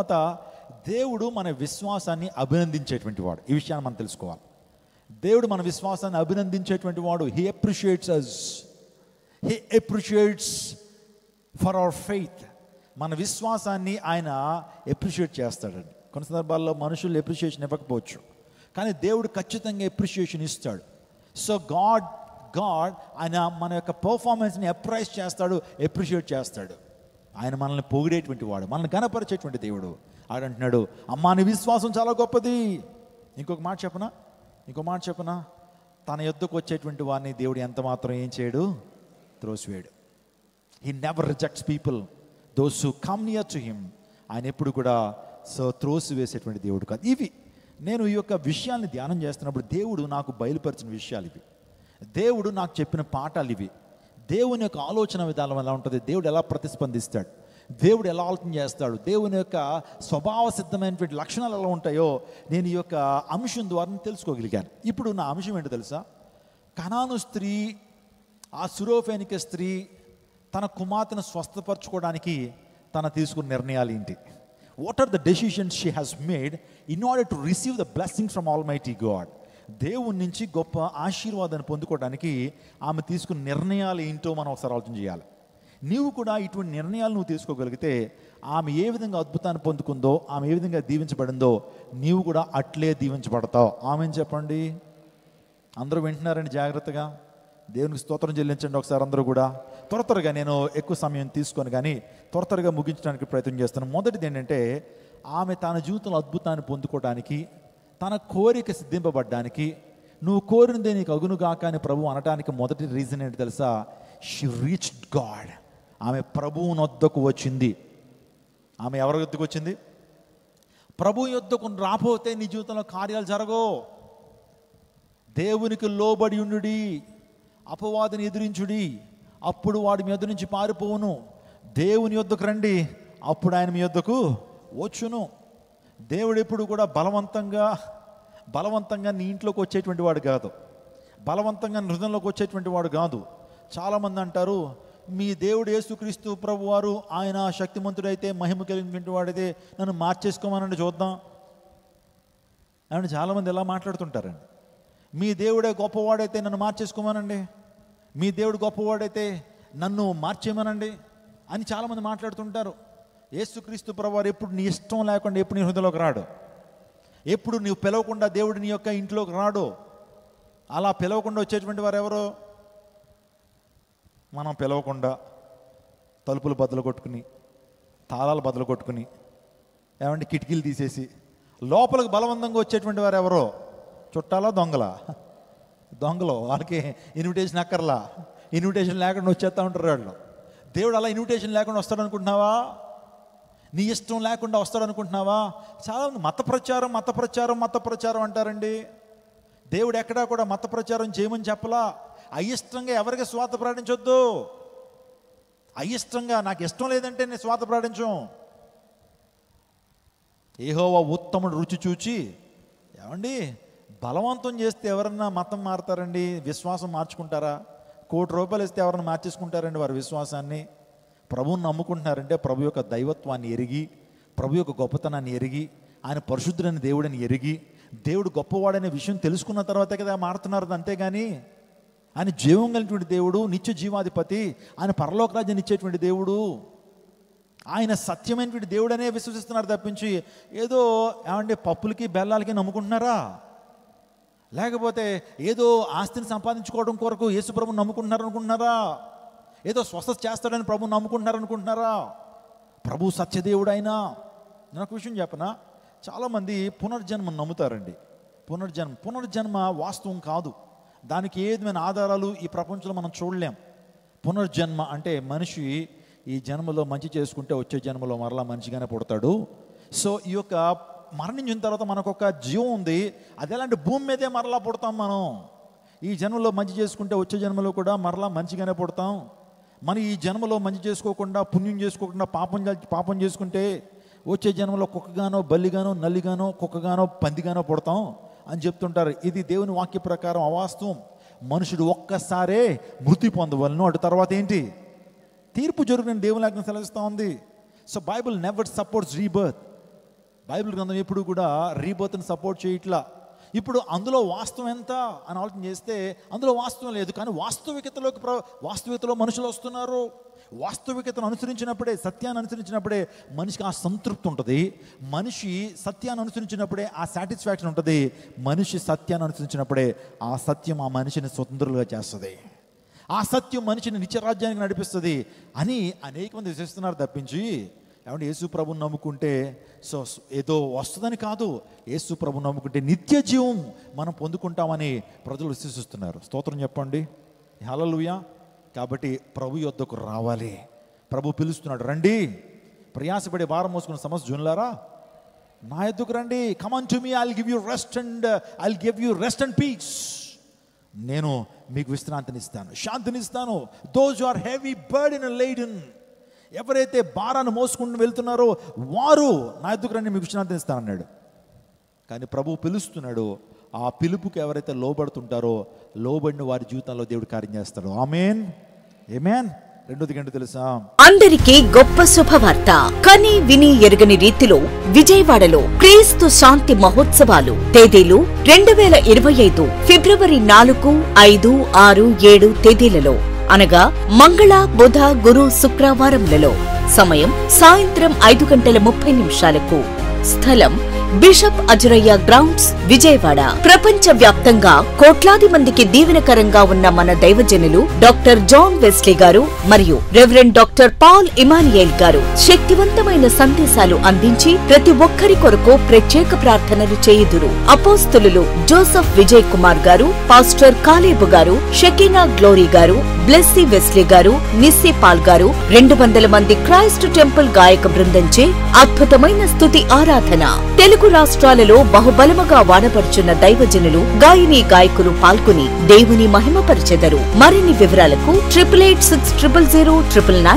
తర్వాత దేవుడు మన విశ్వాసాన్ని అభినందించేటువంటి వాడు. ఈ విషయాన్ని మనం తెలుసుకోవాలి. దేవుడు మన విశ్వాసాన్ని అభినందించేటువంటి వాడు. He appreciates us, he appreciates for our faith. మన విశ్వాసాన్ని ఆయన అప్రిషియేట్ చేస్తాడండి. కొన్ని సందర్భాల్లో మనుషులు అప్రిషియేషన్ ఇవ్వకపోవచ్చు, కానీ దేవుడు ఖచ్చితంగా అప్రిషియేషన్ ఇస్తాడు. సో గాడ్ ఆయన మన యొక్క పర్ఫార్మెన్స్ని అప్రైజ్ చేస్తాడు, అప్రిషియేట్ చేస్తాడు. ఆయన మనల్ని పొగిడేటువంటి వాడు, మనల్ని ఘనపరిచేటువంటి దేవుడు. ఆయన అంటున్నాడు, అమ్మా నీ విశ్వాసం చాలా గొప్పది. ఇంకొక మాట చెప్పనా, తన యొద్దకు వచ్చేటువంటి వారిని దేవుడు ఎంత మాత్రం ఏం చేయడు, త్రోసివేయడు. He never rejects people, those who come near to him. ఆయన ఎప్పుడు కూడా త్రోసివేసేటువంటి దేవుడు కాదు. ఇవి నేను ఈ యొక్క విషయాన్ని ధ్యానం చేస్తున్నప్పుడు దేవుడు నాకు బయలుపరిచిన విషయాలు ఇవి, దేవుడు నాకు చెప్పిన పాఠాలు ఇవి. దేవుని యొక్క ఆలోచన విధానం ఎలా ఉంటుంది, దేవుడు ఎలా ప్రతిస్పందిస్తాడు, దేవుడు ఎలా ఆలోచన చేస్తాడు, దేవుని యొక్క స్వభావ సిద్ధమైనటువంటి లక్షణాలు ఎలా ఉంటాయో నేను ఈ యొక్క అంశం ద్వారా తెలుసుకోగలిగాను. ఇప్పుడు నా అంశం ఏంటో తెలుసా? కనాను స్త్రీ, ఆ సురోఫేనిక స్త్రీ తన కుమార్తెను స్వస్థపరచుకోవడానికి తన తీసుకున్న నిర్ణయాలు ఏంటి? What are the decisions she has made in order to receive the blessing from almighty God? దేవుని నుంచి గొప్ప ఆశీర్వాదాన్ని పొందుకోవడానికి ఆమె తీసుకున్న నిర్ణయాలు ఏంటో మనం ఒకసారి ఆలోచన చేయాలి. నీవు కూడా ఇటువంటి నిర్ణయాలు నువ్వు తీసుకోగలిగితే ఆమె ఏ విధంగా అద్భుతాన్ని పొందుకుందో, ఆమె ఏ విధంగా దీవించబడిందో నీవు కూడా అట్లే దీవించబడతావు. ఆమెను చెప్పండి. అందరూ వింటున్నారండి జాగ్రత్తగా. దేవునికి స్తోత్రం చెల్లించండి ఒకసారి అందరూ కూడా. త్వరగా నేను ఎక్కువ సమయం తీసుకొని కానీ త్వరగా ముగించడానికి ప్రయత్నం చేస్తాను. మొదటిది ఏంటంటే, ఆమె తన జీవితంలో అద్భుతాన్ని పొందుకోవడానికి, తన కోరిక సిద్ధింపబడ్డానికి, నువ్వు కోరినదే నీకు అగునుగాక అని ప్రభువు అనటానికి మొదటి రీజన్ ఏంటి తెలుసా? She reached God. ఆమె ప్రభువుని వద్దకు వచ్చింది. ఆమె ఎవరి వద్దకు వచ్చింది? ప్రభు యొద్దకు రాపోతే నీ జీవితంలో కార్యాలు జరగవు. దేవునికి లోబడి ఉండుడి, అపవాదిని ఎదిరించుడి, అప్పుడు వాడి మీ యొద్ద నుంచి పారిపోవును. దేవుని యొద్దకు రండి, అప్పుడు ఆయన మీ యొద్దకు వచ్చును. దేవుడు ఎప్పుడు కూడా బలవంతంగా నీ ఇంట్లోకి వచ్చేటువంటి వాడు కాదు, బలవంతంగా హృదయంలోకి వచ్చేటువంటి వాడు కాదు. చాలామంది అంటారు, మీ దేవుడు యేసుక్రీస్తు ప్రభు వారు ఆయన శక్తిమంతుడైతే, మహిమ కలిగినటువంటి వాడైతే నన్ను మార్చేసుకోమనండి చూద్దాం అని చాలామంది ఎలా మాట్లాడుతుంటారండి. మీ దేవుడే గొప్పవాడైతే నన్ను మార్చేసుకోమనండి, మీ దేవుడు గొప్పవాడైతే నన్ను మార్చేయమనండి అని చాలామంది మాట్లాడుతుంటారు. యేసుక్రీస్తు ప్రభు వారు ఎప్పుడు నీ ఇష్టం లేకుండా ఎప్పుడు నీ హృదయంలోకి రాడు, ఎప్పుడు నీవు పిలవకుండా దేవుడు నీ యొక్క ఇంట్లోకి రాడు. అలా పిలవకుండా వచ్చేటువంటి వారు ఎవరో? మనం పిలవకుండా తలుపులు బద్దలు కొట్టుకుని, తాళాలు బద్దలు కొట్టుకుని, ఏమంటే కిటికీలు తీసేసి లోపలికి బలవంతంగా వచ్చేటువంటి వారు ఎవరో? చుట్టాలా దొంగలు. వాళ్ళకి ఇన్విటేషన్ అక్కర్లా, ఇన్విటేషన్ లేకుండా వచ్చేస్తూ ఉంటారు వాళ్ళు. దేవుడు అలా ఇన్విటేషన్ లేకుండా వస్తాడు అనుకుంటున్నావా? నీ ఇష్టం లేకుండా వస్తాడు అనుకుంటున్నావా? చాలామంది మత ప్రచారం అంటారండి. దేవుడు ఎక్కడా కూడా మత ప్రచారం చేయమని చెప్పలా. అయిష్టంగా ఎవరికి స్వార్థ ప్రకటించొద్దు. అయిష్టంగా నాకు ఇష్టం లేదంటే నేను స్వార్థ ప్రకటించం. యెహోవా ఉత్తముడు రుచి చూచి, ఏమండి బలవంతం చేస్తే ఎవరన్నా మతం మారుతారండి? విశ్వాసం మార్చుకుంటారా? ₹1,00,00,000 ఇస్తే ఎవరన్నా మార్చేసుకుంటారండి వారి విశ్వాసాన్ని? ప్రభువుని నమ్ముకుంటున్నారంటే ప్రభు యొక్క దైవత్వాన్ని ఎరిగి, ప్రభు యొక్క గొప్పతనాన్ని ఎరిగి, ఆయన పరిశుద్ధుడైన దేవుడని ఎరిగి, దేవుడు గొప్పవాడనే విషయం తెలుసుకున్న తర్వాతే కదా మారుతున్నారు. అంతేగాని ఆయన జీవం కలిగినటువంటి దేవుడు, నిత్య జీవాధిపతి, ఆయన పరలోక రాజ్యాన్ని ఇచ్చేటువంటి దేవుడు, ఆయన సత్యమైనటువంటి దేవుడనే విశ్వసిస్తున్నారు తప్పించి ఏదో ఏమంటే పప్పులకి బెల్లాలకి నమ్ముకుంటున్నారా? లేకపోతే ఏదో ఆస్తిని సంపాదించుకోవడం కొరకు యేసు ప్రభుని నమ్ముకుంటున్నారనుకుంటున్నారా? ఏదో స్వస్థత చేస్తాడని ప్రభుని నమ్ముకుంటున్నారనుకుంటున్నారా? ప్రభు సత్యదేవుడు అయినా. నేను ఒక విషయం చెప్పనా, చాలామంది పునర్జన్మను నమ్ముతారండి. పునర్జన్మ వాస్తవం కాదు. దానికి ఏ విధమైన ఆధారాలు ఈ ప్రపంచంలో మనం చూడలేం. పునర్జన్మ అంటే మనిషి ఈ జన్మలో మంచి చేసుకుంటే వచ్చే జన్మలో మరలా మంచిగానే పుడతాడు. సో ఈ యొక్క మరణించిన తర్వాత మనకు ఒక జీవం ఉంది, అది ఎలాంటి భూమి మీదే మరలా పుడతాం. మనం ఈ జన్మలో మంచి చేసుకుంటే వచ్చే జన్మలో కూడా మరలా మంచిగానే పుడతాం. మనం ఈ జన్మలో మంచి చేసుకోకుండా, పుణ్యం చేసుకోకుండా పాపం చేసుకుంటే వచ్చే జన్మలో కుక్కగానో, బల్లిగానో, నల్లిగానో, కుక్కగానో, పందిగానో పుడతాం అని చెప్తుంటారు. ఇది దేవుని వాక్య ప్రకారం అవాస్తవం. మనుషుడు ఒక్కసారే మృతి పొందవలను, అటు తర్వాత ఏంటి? తీర్పు జరుగునని దేవుని ఆజ్ఞ సెలవిస్తూ ఉంది. So Bible never supports rebirth. Bible గ్రంథం ఎప్పుడు కూడా రీబర్త్ని సపోర్ట్ చేయట్లా. ఇప్పుడు అందులో వాస్తవం ఎంత అని ఆలోచన చేస్తే అందులో వాస్తవం లేదు. కానీ వాస్తవికతలో మనుషులు వస్తున్నారు. వాస్తవికతను అనుసరించినప్పుడే, సత్యాన్ని అనుసరించినప్పుడే మనిషికి ఆ సంతృప్తి ఉంటుంది. మనిషి సత్యాన్ని అనుసరించినప్పుడే ఆ సాటిస్ఫాక్షన్ ఉంటుంది. మనిషి సత్యాన్ని అనుసరించినప్పుడే ఆ సత్యం ఆ మనిషిని స్వతంత్రులుగా చేస్తుంది. ఆ సత్యం మనిషిని నిత్యరాజ్యానికి నడిపిస్తుంది అని అనేక మంది విశ్వసిస్తున్నారు తప్పించి, ఏమంటే యేసు ప్రభుని నమ్ముకుంటే ఏదో వస్తుందని కాదు. యేసు ప్రభుని నమ్ముకుంటే నిత్య జీవం మనం పొందుకుంటామని ప్రజలు విశ్వసిస్తున్నారు. స్తోత్రం చెప్పండి, హల్లెలూయా. కాబట్టి ప్రభు యొద్దకు రావాలి. ప్రభు పిలుస్తున్నాడు, రండి ప్రయాసపడే భారం మోసుకున్న సమస్య జున్లారా నా యొద్దకు రండి. Come on to me, I will give you rest and peace. నేను మీకు విశ్రాంతినిస్తాను, శాంతినిస్తాను. Those who are heavy burden and laden, ఎవరైతే భారాన్ని మోసుకుంటూ వెళ్తున్నారో వారు నా యొద్దకు రండి, మీకు విశ్రాంతినిస్తాను అన్నాడు. కానీ ప్రభువు పిలుస్తున్నాడు. ఆ పిలుపుకి ఎవరైతే లోబడుతుంటారో లోబడిన వారి జీవితంలో దేవుడు కార్యం చేస్తాడు. ఆమేన్, ఆమేన్. రెండోది గంట తెలుసా, అందరికీ గొప్ప శుభవార్త. కని విని ఎరుగని రీతిలో విజయవాడలో క్రీస్తు శాంతి మహోత్సవాలు. తేదీలు 2025 ఫిబ్రవరి 4, 5, 6, 7 తేదీలలో, అనగా మంగళ, బుధ, గురు, శుక్రవారములలో. సమయం సాయంత్రం 5:30 స్థలం బిషప్ అజరయ్య గ్రౌండ్స్, విజయవాడ. ప్రపంచ వ్యాప్తంగా కోట్లాది మందికి దీవెనకరంగా ఉన్న మన దైవజనులు డాక్టర్ జాన్ వెస్లీ గారు మరియు రెవరెండ్ డాక్టర్ పాల్ ఇమానియేల్ గారు శక్తివంతమైన సందేశాలు అందించి ప్రతి ఒక్కరి కొరకు ప్రత్యేక ప్రార్థనలు చేయుదురు. అపోస్తలులు జోసెఫ్ విజయ్ కుమార్ గారు, పాస్టర్ కాలేబు గారు, షకీనా గ్లోరీ గారు, బ్లెస్సీ వెస్లీ గారు, నిస్సీ పాల్ గారు, 200 మంది క్రైస్ట్ టెంపుల్ గాయక బృందంచే అద్భుతమైన స్తుతి ఆరాధన. తెలుగు రాష్ట్రాలలో బహుబలముగా వాడబడుచున్న దైవజనులు, గాయని, గాయకులు పాల్గొని దేవుని మహిమపరిచెదరు. మరిన్ని వివరాలకు 8886000999